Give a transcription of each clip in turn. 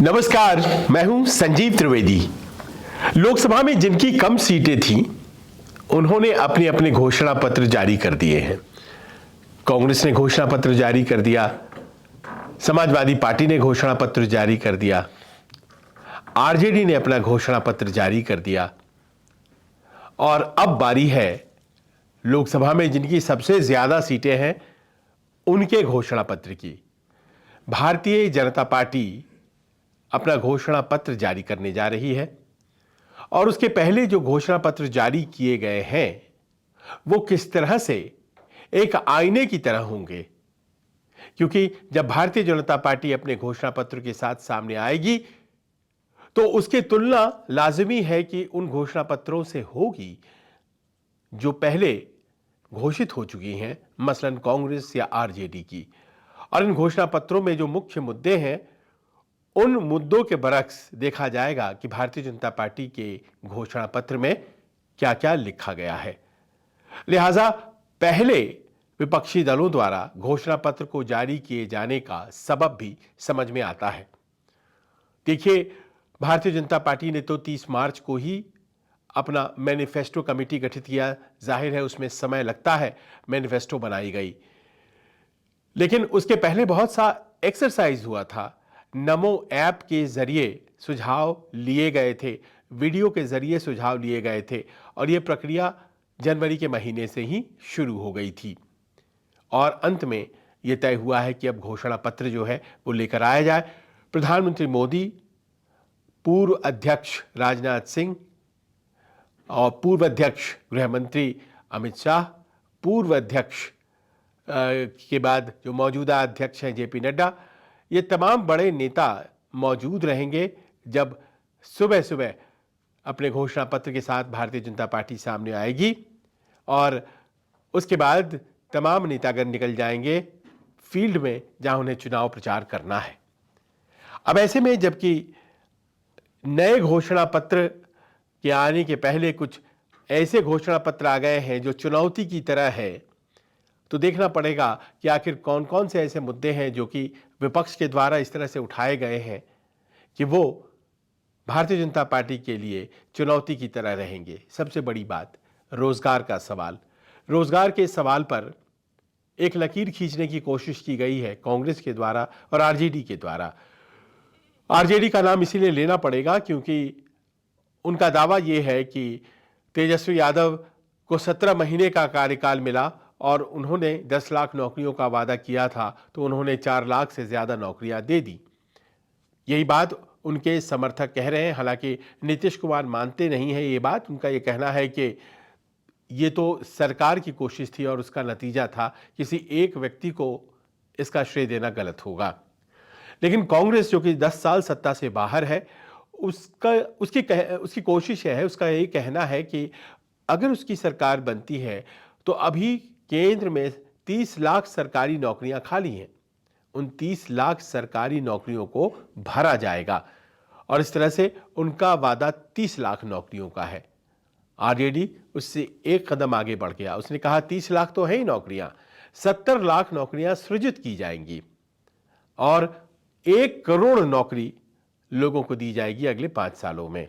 नमस्कार, मैं हूं संजीव त्रिवेदी। लोकसभा में जिनकी कम सीटें थीं, उन्होंने अपने अपने घोषणा पत्र जारी कर दिए हैं। कांग्रेस ने घोषणा पत्र जारी कर दिया, समाजवादी पार्टी ने घोषणा पत्र जारी कर दिया, आरजेडी ने अपना घोषणा पत्र जारी कर दिया और अब बारी है लोकसभा में जिनकी सबसे ज्यादा सीटें हैं उनके घोषणा पत्र की। भारतीय जनता पार्टी अपना घोषणा पत्र जारी करने जा रही है और उसके पहले जो घोषणा पत्र जारी किए गए हैं वो किस तरह से एक आईने की तरह होंगे, क्योंकि जब भारतीय जनता पार्टी अपने घोषणा पत्र के साथ सामने आएगी तो उसकी तुलना लाजिमी है कि उन घोषणा पत्रों से होगी जो पहले घोषित हो चुकी हैं, मसलन कांग्रेस या आरजेडी की। और इन घोषणा पत्रों में जो मुख्य मुद्दे हैं उन मुद्दों के बरक्स देखा जाएगा कि भारतीय जनता पार्टी के घोषणा पत्र में क्या क्या लिखा गया है। लिहाजा पहले विपक्षी दलों द्वारा घोषणा पत्र को जारी किए जाने का सबब भी समझ में आता है। देखिए, भारतीय जनता पार्टी ने तो 30 मार्च को ही अपना मैनिफेस्टो कमेटी गठित किया। जाहिर है उसमें समय लगता है, मैनिफेस्टो बनाई गई, लेकिन उसके पहले बहुत सा एक्सरसाइज हुआ था। नमो ऐप के जरिए सुझाव लिए गए थे, वीडियो के जरिए सुझाव लिए गए थे और यह प्रक्रिया जनवरी के महीने से ही शुरू हो गई थी और अंत में यह तय हुआ है कि अब घोषणा पत्र जो है वो लेकर आया जाए। प्रधानमंत्री मोदी, पूर्व अध्यक्ष राजनाथ सिंह और पूर्व अध्यक्ष गृह मंत्री अमित शाह, पूर्व अध्यक्ष के बाद जो मौजूदा अध्यक्ष हैं जेपी नड्डा, ये तमाम बड़े नेता मौजूद रहेंगे जब सुबह सुबह अपने घोषणा पत्र के साथ भारतीय जनता पार्टी सामने आएगी और उसके बाद तमाम नेतागण निकल जाएंगे फील्ड में जहां उन्हें चुनाव प्रचार करना है। अब ऐसे में जबकि नए घोषणा पत्र के आने के पहले कुछ ऐसे घोषणा पत्र आ गए हैं जो चुनौती की तरह है, तो देखना पड़ेगा कि आखिर कौन कौन से ऐसे मुद्दे हैं जो कि विपक्ष के द्वारा इस तरह से उठाए गए हैं कि वो भारतीय जनता पार्टी के लिए चुनौती की तरह रहेंगे। सबसे बड़ी बात रोजगार का सवाल। रोजगार के सवाल पर एक लकीर खींचने की कोशिश की गई है कांग्रेस के द्वारा और आरजेडी के द्वारा। आरजेडी का नाम इसीलिए लेना पड़ेगा क्योंकि उनका दावा यह है कि तेजस्वी यादव को 17 महीने का कार्यकाल मिला और उन्होंने 10 लाख नौकरियों का वादा किया था, तो उन्होंने 4 लाख से ज्यादा नौकरियां दे दी। यही बात उनके समर्थक कह रहे हैं। हालांकि नीतीश कुमार मानते नहीं है ये बात। उनका ये कहना है कि ये तो सरकार की कोशिश थी और उसका नतीजा था, किसी एक व्यक्ति को इसका श्रेय देना गलत होगा। लेकिन कांग्रेस जो कि 10 साल सत्ता से बाहर है, उसकी कोशिश है, उसका यही कहना है कि अगर उसकी सरकार बनती है तो अभी केंद्र में 30 लाख सरकारी नौकरियां खाली हैं, उन 30 लाख सरकारी नौकरियों को भरा जाएगा और इस तरह से उनका वादा 30 लाख नौकरियों का है। आरजेडी उससे एक कदम आगे बढ़ गया। उसने कहा 30 लाख तो है ही नौकरियां, 70 लाख नौकरियां सृजित की जाएंगी और 1 करोड़ नौकरी लोगों को दी जाएगी अगले 5 सालों में।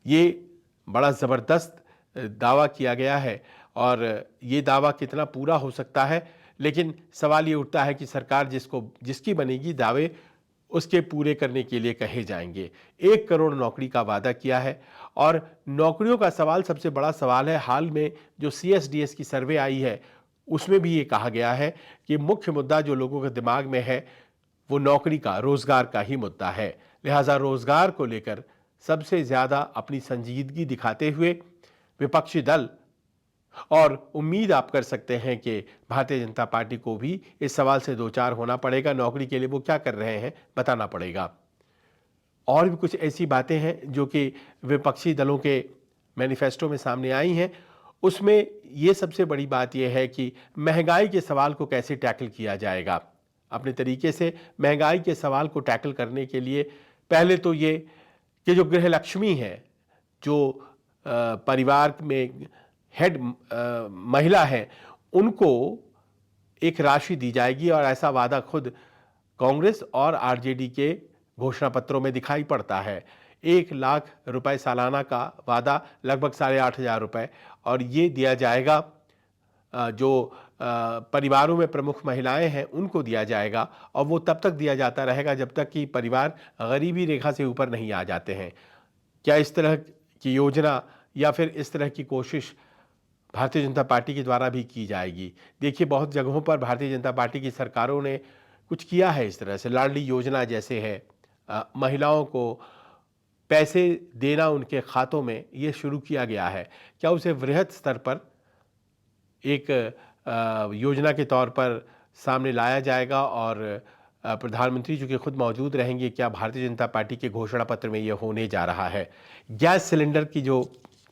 ये बड़ा जबरदस्त दावा किया गया है और ये दावा कितना पूरा हो सकता है, लेकिन सवाल ये उठता है कि सरकार जिसकी बनेगी दावे उसके पूरे करने के लिए कहे जाएंगे। 1 करोड़ नौकरी का वादा किया है और नौकरियों का सवाल सबसे बड़ा सवाल है। हाल में जो CSDS की सर्वे आई है उसमें भी ये कहा गया है कि मुख्य मुद्दा जो लोगों के दिमाग में है वो नौकरी का, रोजगार का ही मुद्दा है। लिहाजा रोजगार को लेकर सबसे ज्यादा अपनी संजीदगी दिखाते हुए विपक्षी दल, और उम्मीद आप कर सकते हैं कि भारतीय जनता पार्टी को भी इस सवाल से दो चार होना पड़ेगा। नौकरी के लिए वो क्या कर रहे हैं बताना पड़ेगा। और भी कुछ ऐसी बातें हैं जो कि विपक्षी दलों के मैनिफेस्टो में सामने आई हैं। उसमें ये सबसे बड़ी बात यह है कि महंगाई के सवाल को कैसे टैकल किया जाएगा। अपने तरीके से महंगाई के सवाल को टैकल करने के लिए पहले तो ये कि जो गृह लक्ष्मी है, जो परिवार में हेड महिला है, उनको एक राशि दी जाएगी और ऐसा वादा खुद कांग्रेस और आरजेडी के घोषणा पत्रों में दिखाई पड़ता है। 1 लाख रुपए सालाना का वादा, लगभग 8,500 रुपए, और ये दिया जाएगा जो परिवारों में प्रमुख महिलाएं हैं उनको दिया जाएगा, और वो तब तक दिया जाता रहेगा जब तक कि परिवार गरीबी रेखा से ऊपर नहीं आ जाते हैं। क्या इस तरह की योजना या फिर इस तरह की कोशिश भारतीय जनता पार्टी के द्वारा भी की जाएगी? देखिए, बहुत जगहों पर भारतीय जनता पार्टी की सरकारों ने कुछ किया है इस तरह से। लाडली योजना जैसे है, महिलाओं को पैसे देना उनके खातों में, ये शुरू किया गया है। क्या उसे वृहद स्तर पर एक योजना के तौर पर सामने लाया जाएगा और प्रधानमंत्री जो कि खुद मौजूद रहेंगे? क्या भारतीय जनता पार्टी के घोषणा पत्र में ये होने जा रहा है? गैस सिलेंडर की जो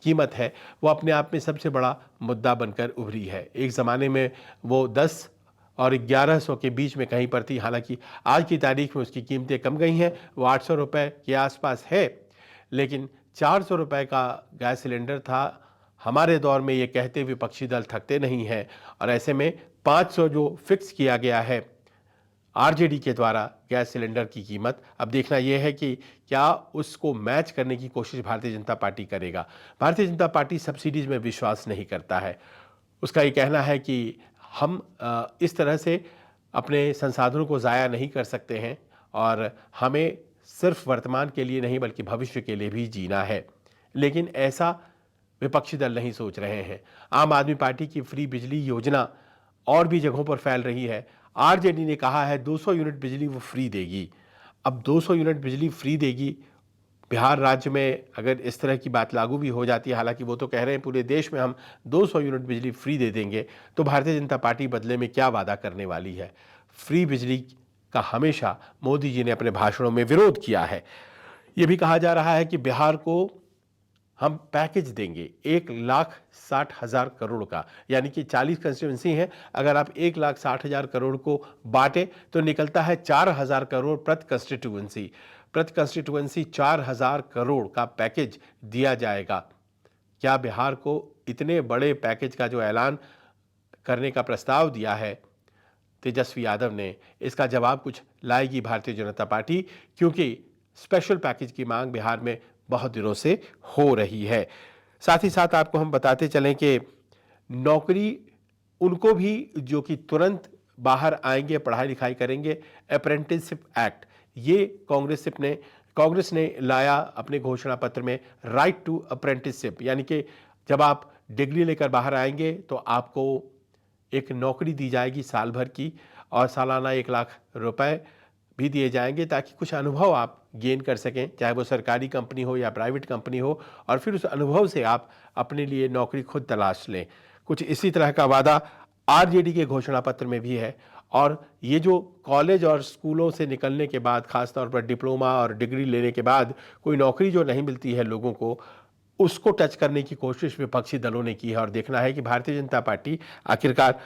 कीमत है वो अपने आप में सबसे बड़ा मुद्दा बनकर उभरी है। एक ज़माने में वो 10 और 1100 के बीच में कहीं पर थी, हालांकि आज की तारीख में उसकी कीमतें कम गई हैं, वो 800 रुपये के आसपास है। लेकिन 400 रुपये का गैस सिलेंडर था। हमारे दौर में ये कहते विपक्षी दल थकते नहीं हैं, और ऐसे में 500 जो फिक्स किया गया है आरजेडी के द्वारा गैस सिलेंडर की कीमत, अब देखना यह है कि क्या उसको मैच करने की कोशिश भारतीय जनता पार्टी करेगा। भारतीय जनता पार्टी सब्सिडीज में विश्वास नहीं करता है। उसका ये कहना है कि हम इस तरह से अपने संसाधनों को ज़ाया नहीं कर सकते हैं, और हमें सिर्फ वर्तमान के लिए नहीं बल्कि भविष्य के लिए भी जीना है। लेकिन ऐसा विपक्षी दल नहीं सोच रहे हैं। आम आदमी पार्टी की फ्री बिजली योजना और भी जगहों पर फैल रही है। आरजेडी ने कहा है 200 यूनिट बिजली वो फ्री देगी। अब 200 यूनिट बिजली फ्री देगी, बिहार राज्य में अगर इस तरह की बात लागू भी हो जाती है, हालांकि वो तो कह रहे हैं पूरे देश में हम 200 यूनिट बिजली फ्री दे देंगे, तो भारतीय जनता पार्टी बदले में क्या वादा करने वाली है? फ्री बिजली का हमेशा मोदी जी ने अपने भाषणों में विरोध किया है। ये भी कहा जा रहा है कि बिहार को हम पैकेज देंगे 1,60,000 करोड़ का, यानी कि 40 कंस्टिट्यूंसी हैं। अगर आप 1,60,000 करोड़ को बांटे तो निकलता है 4,000 करोड़ प्रति कंस्टिट्यूंसी। प्रति कंस्टिट्यूंसी 4,000 करोड़ का पैकेज दिया जाएगा। क्या बिहार को इतने बड़े पैकेज का जो ऐलान करने का प्रस्ताव दिया है तेजस्वी यादव ने, इसका जवाब कुछ लाएगी भारतीय जनता पार्टी? क्योंकि स्पेशल पैकेज की मांग बिहार में बहुत दिनों से हो रही है। साथ ही साथ आपको हम बताते चलें कि नौकरी उनको भी जो कि तुरंत बाहर आएंगे, पढ़ाई लिखाई करेंगे, अप्रेंटिसशिप एक्ट, ये कांग्रेस ने लाया अपने घोषणा पत्र में राइट टू अप्रेंटिसशिप, यानी कि जब आप डिग्री लेकर बाहर आएंगे तो आपको एक नौकरी दी जाएगी साल भर की, और सालाना 1,00,000 रुपए भी दिए जाएंगे ताकि कुछ अनुभव आप गेन कर सकें, चाहे वो सरकारी कंपनी हो या प्राइवेट कंपनी हो, और फिर उस अनुभव से आप अपने लिए नौकरी खुद तलाश लें। कुछ इसी तरह का वादा आरजेडी के घोषणा पत्र में भी है। और ये जो कॉलेज और स्कूलों से निकलने के बाद, खासतौर पर डिप्लोमा और डिग्री लेने के बाद कोई नौकरी जो नहीं मिलती है लोगों को, उसको टच करने की कोशिश विपक्षी दलों ने की है। और देखना है कि भारतीय जनता पार्टी आखिरकार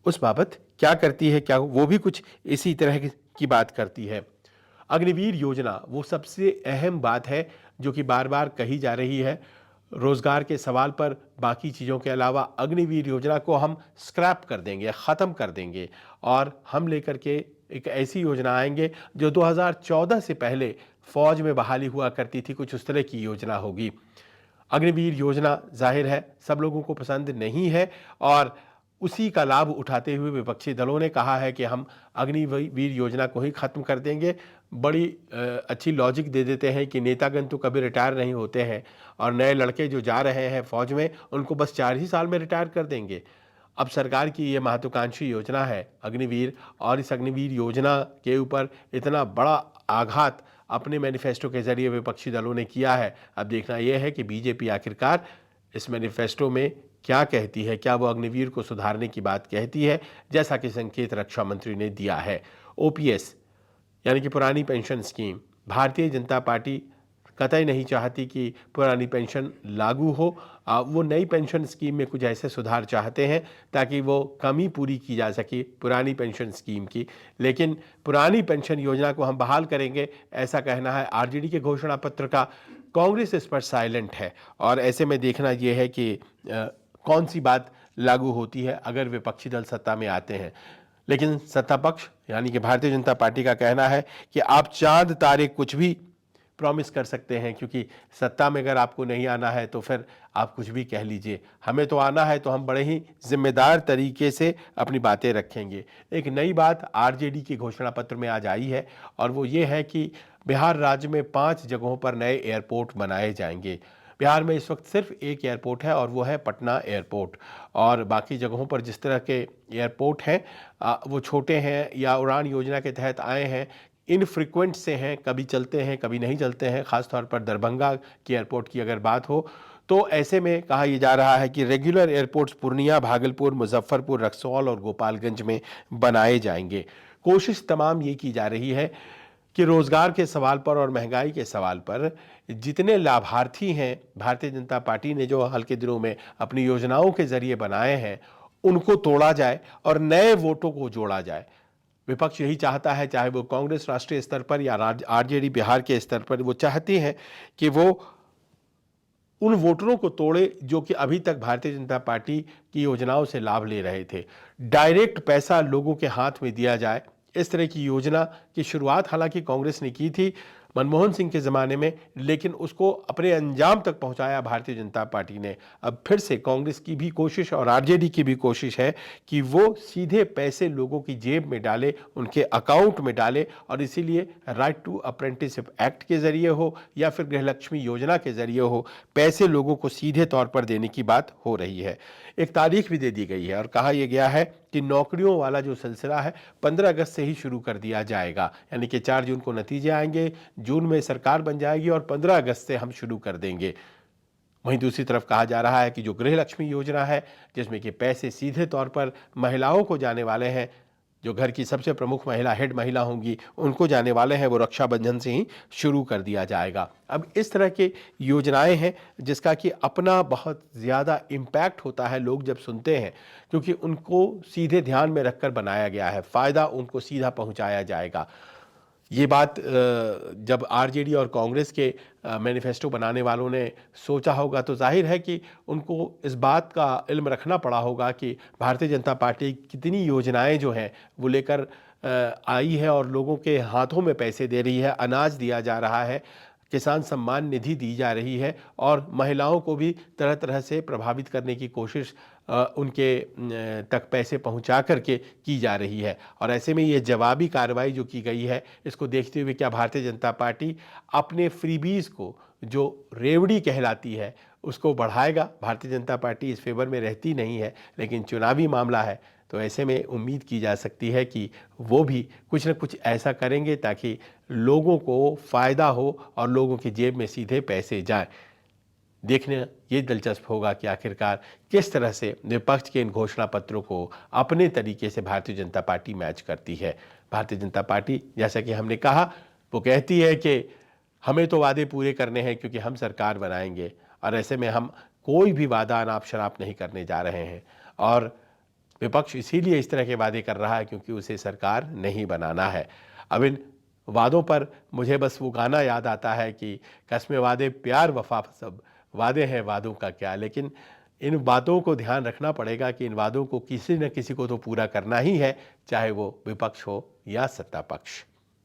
उस बाबत क्या करती है। क्या वो भी कुछ इसी तरह की बात करती है? अग्निवीर योजना वो सबसे अहम बात है जो कि बार बार कही जा रही है। रोजगार के सवाल पर बाकी चीज़ों के अलावा अग्निवीर योजना को हम स्क्रैप कर देंगे, ख़त्म कर देंगे, और हम लेकर के एक ऐसी योजना आएंगे जो 2014 से पहले फौज में बहाली हुआ करती थी, कुछ उस तरह की योजना होगी। अग्निवीर योजना जाहिर है सब लोगों को पसंद नहीं है, और उसी का लाभ उठाते हुए विपक्षी दलों ने कहा है कि हम अग्निवीर योजना को ही ख़त्म कर देंगे। बड़ी अच्छी लॉजिक दे देते हैं कि नेतागण तो कभी रिटायर नहीं होते हैं, और नए लड़के जो जा रहे हैं फौज में उनको बस 4 ही साल में रिटायर कर देंगे। अब सरकार की ये महत्वाकांक्षी योजना है अग्निवीर, और इस अग्निवीर योजना के ऊपर इतना बड़ा आघात अपने मैनिफेस्टो के जरिए विपक्षी दलों ने किया है। अब देखना यह है कि बीजेपी आखिरकार इस मैनिफेस्टो में क्या कहती है। क्या वो अग्निवीर को सुधारने की बात कहती है, जैसा कि संकेत रक्षा मंत्री ने दिया है? ओपीएस यानी कि पुरानी pension scheme, Bharatiya Janata party कतई नहीं चाहती कि पुरानी पेंशन लागू हो। वो नई पेंशन स्कीम में कुछ ऐसे सुधार चाहते हैं ताकि वो कमी पूरी की जा सके पुरानी पेंशन स्कीम की। लेकिन पुरानी पेंशन योजना को हम बहाल करेंगे, ऐसा कहना है आरजेडी के घोषणा पत्र का। कांग्रेस इस पर साइलेंट है, और ऐसे में देखना यह है कि कौन सी बात लागू होती है अगर विपक्षी दल सत्ता में आते हैं। लेकिन सत्ता पक्ष यानी कि भारतीय जनता पार्टी का कहना है कि आप चांद तारे कुछ भी प्रॉमिस कर सकते हैं, क्योंकि सत्ता में अगर आपको नहीं आना है तो फिर आप कुछ भी कह लीजिए, हमें तो आना है तो हम बड़े ही जिम्मेदार तरीके से अपनी बातें रखेंगे। एक नई बात आरजेडी की घोषणा पत्र में आज आई है और वो ये है कि बिहार राज्य में 5 जगहों पर नए एयरपोर्ट बनाए जाएंगे। बिहार में इस वक्त सिर्फ एक एयरपोर्ट है और वो है पटना एयरपोर्ट, और बाकी जगहों पर जिस तरह के एयरपोर्ट हैं वो छोटे हैं या उड़ान योजना के तहत आए हैं, इनफ्रीक्वेंट से हैं, कभी चलते हैं कभी नहीं चलते हैं। ख़ासतौर पर दरभंगा की एयरपोर्ट की अगर बात हो तो ऐसे में कहा यह जा रहा है कि रेगुलर एयरपोर्ट्स पूर्णिया, भागलपुर, मुजफ्फरपुर, रक्सौल और गोपालगंज में बनाए जाएंगे। कोशिश तमाम ये की जा रही है कि रोजगार के सवाल पर और महंगाई के सवाल पर जितने लाभार्थी हैं भारतीय जनता पार्टी ने जो हाल के दिनों में अपनी योजनाओं के जरिए बनाए हैं उनको तोड़ा जाए और नए वोटों को जोड़ा जाए। विपक्ष यही चाहता है, चाहे वो कांग्रेस राष्ट्रीय स्तर पर या आरजेडी बिहार के स्तर पर, वो चाहती है कि वो उन वोटरों को तोड़े जो कि अभी तक भारतीय जनता पार्टी की योजनाओं से लाभ ले रहे थे। डायरेक्ट पैसा लोगों के हाथ में दिया जाए, इस तरह की योजना की शुरुआत हालांकि कांग्रेस ने की थी मनमोहन सिंह के ज़माने में, लेकिन उसको अपने अंजाम तक पहुंचाया भारतीय जनता पार्टी ने। अब फिर से कांग्रेस की भी कोशिश और आरजेडी की भी कोशिश है कि वो सीधे पैसे लोगों की जेब में डाले, उनके अकाउंट में डाले, और इसीलिए राइट टू अप्रेंटिसशिप एक्ट के ज़रिए हो या फिर गृहलक्ष्मी योजना के ज़रिए हो, पैसे लोगों को सीधे तौर पर देने की बात हो रही है। एक तारीख भी दे दी गई है और कहा यह गया है कि नौकरियों वाला जो सिलसिला है 15 अगस्त से ही शुरू कर दिया जाएगा, यानी कि 4 जून को नतीजे आएंगे, जून में सरकार बन जाएगी और 15 अगस्त से हम शुरू कर देंगे। वहीं दूसरी तरफ कहा जा रहा है कि जो गृहलक्ष्मी योजना है जिसमें कि पैसे सीधे तौर पर महिलाओं को जाने वाले हैं, जो घर की सबसे प्रमुख महिला हेड महिला होंगी उनको जाने वाले हैं, वो रक्षाबंधन से ही शुरू कर दिया जाएगा। अब इस तरह के योजनाएं हैं जिसका कि अपना बहुत ज़्यादा इम्पैक्ट होता है लोग जब सुनते हैं, क्योंकि उनको सीधे ध्यान में रखकर बनाया गया है, फ़ायदा उनको सीधा पहुंचाया जाएगा। ये बात जब आरजेडी और कांग्रेस के मैनिफेस्टो बनाने वालों ने सोचा होगा तो जाहिर है कि उनको इस बात का इल्म रखना पड़ा होगा कि भारतीय जनता पार्टी कितनी योजनाएं जो हैं वो लेकर आई है और लोगों के हाथों में पैसे दे रही है, अनाज दिया जा रहा है, किसान सम्मान निधि दी जा रही है और महिलाओं को भी तरह तरह से प्रभावित करने की कोशिश उनके तक पैसे पहुंचा करके की जा रही है। और ऐसे में ये जवाबी कार्रवाई जो की गई है, इसको देखते हुए क्या भारतीय जनता पार्टी अपने फ्रीबीज को, जो रेवड़ी कहलाती है, उसको बढ़ाएगा? भारतीय जनता पार्टी इस फेवर में रहती नहीं है, लेकिन चुनावी मामला है तो ऐसे में उम्मीद की जा सकती है कि वो भी कुछ न कुछ ऐसा करेंगे ताकि लोगों को फ़ायदा हो और लोगों की जेब में सीधे पैसे जाएं। देखने ये दिलचस्प होगा कि आखिरकार किस तरह से विपक्ष के इन घोषणा पत्रों को अपने तरीके से भारतीय जनता पार्टी मैच करती है। भारतीय जनता पार्टी, जैसा कि हमने कहा, वो कहती है कि हमें तो वादे पूरे करने हैं क्योंकि हम सरकार बनाएंगे, और ऐसे में हम कोई भी वादा अनाप शनाप नहीं करने जा रहे हैं। और विपक्ष इसीलिए इस तरह के वादे कर रहा है क्योंकि उसे सरकार नहीं बनाना है। अब इन वादों पर मुझे बस वो गाना याद आता है कि कसमें वादे प्यार वफा सब, वादे हैं वादों का क्या। लेकिन इन बातों को ध्यान रखना पड़ेगा कि इन वादों को किसी न किसी को तो पूरा करना ही है, चाहे वो विपक्ष हो या सत्ता पक्ष।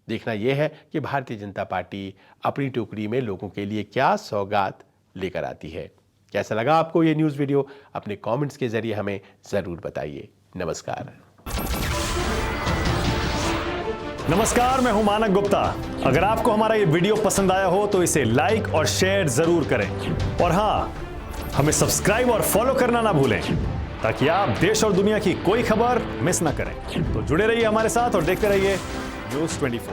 देखना यह है कि भारतीय जनता पार्टी अपनी टोकरी में लोगों के लिए क्या सौगात लेकर आती है। कैसा लगा आपको ये न्यूज़ वीडियो? अपने कमेंट्स के जरिए हमें ज़रूर बताइए। नमस्कार। नमस्कार, मैं हूं मानक गुप्ता। अगर आपको हमारा ये वीडियो पसंद आया हो तो इसे लाइक और शेयर जरूर करें, और हाँ, हमें सब्सक्राइब और फॉलो करना ना भूलें ताकि आप देश और दुनिया की कोई खबर मिस ना करें। तो जुड़े रहिए हमारे साथ और देखते रहिए News 24।